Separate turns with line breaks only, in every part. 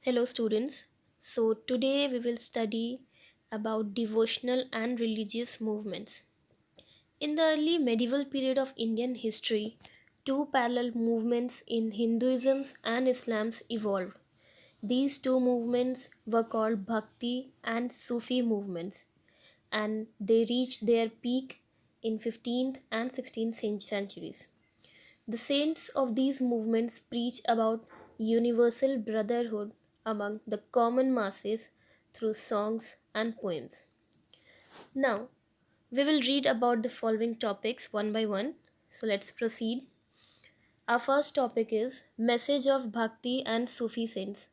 Hello students. So today we will study about devotional and religious movements. In the early medieval period of Indian history, two parallel movements in Hinduism and Islam evolved. These two movements were called Bhakti and Sufi movements, and they reached their peak in 15th and 16th centuries. The saints of these movements preach about universal brotherhood among the common masses through songs and poems. Now, we will read about the following topics one by one. So let's proceed. Our first topic is Message of Bhakti and Sufi Saints.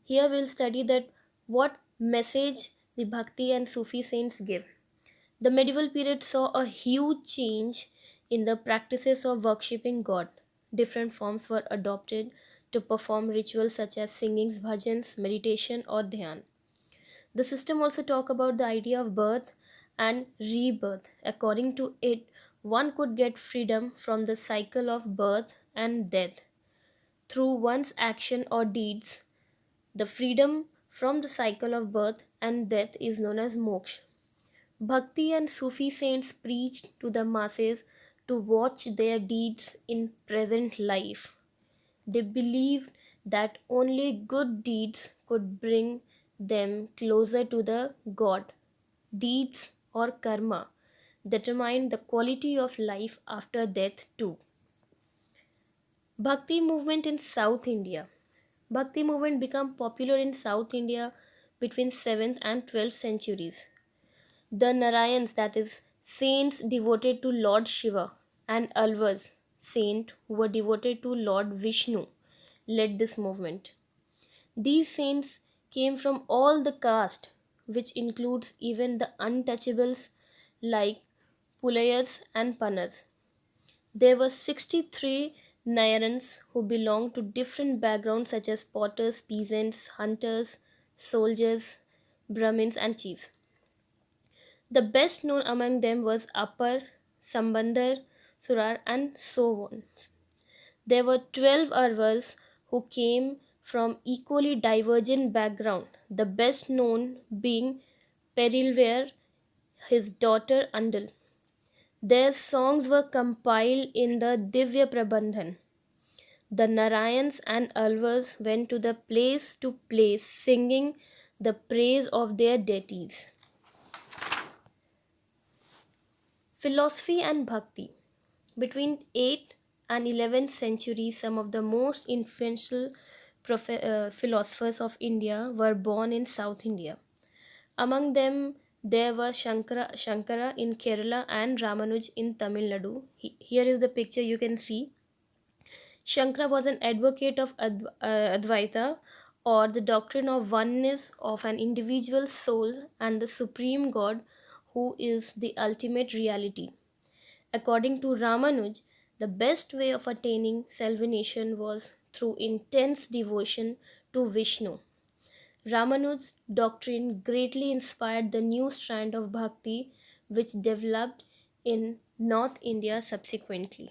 Here we'll study that what message the Bhakti and Sufi saints give. The medieval period saw a huge change in the practices of worshipping God. Different forms were adopted to perform rituals such as singings, bhajans, meditation, or dhyan. The system also talk about the idea of birth and rebirth. According to it, one could get freedom from the cycle of birth and death through one's action or deeds. The freedom from the cycle of birth and death is known as moksha. Bhakti and Sufi saints preached to the masses to watch their deeds in present life. They believed that only good deeds could bring them closer to the God. Deeds or karma determine the quality of life after death too. Bhakti movement in South India. Bhakti movement became popular in South India between 7th and 12th centuries. The Narayans, that is, saints devoted to Lord Shiva, and Alvas, saint who were devoted to Lord Vishnu, led this movement. These saints came from all the caste, which includes even the untouchables like Pulayas and Panas. There were 63 Nayarans who belonged to different backgrounds such as potters, peasants, hunters, soldiers, Brahmins, and chiefs. The best known among them was Appar, Sambandar, Surar, and so on. There were 12 Arvars who came from equally divergent background, the best known being Perilver, his daughter Andal. Their songs were compiled in the Divya Prabandhan. The Narayans and Alvars went to place singing the praise of their deities. Philosophy and Bhakti. Between 8th and 11th century, some of the most influential philosophers of India were born in South India. Among them, there was Shankara in Kerala and Ramanuj in Tamil Nadu. Here is the picture you can see. Shankara was an advocate of Advaita, or the doctrine of oneness of an individual soul and the supreme God who is the ultimate reality. According to Ramanuj, the best way of attaining salvation was through intense devotion to Vishnu. Ramanuj's doctrine greatly inspired the new strand of bhakti which developed in North India subsequently.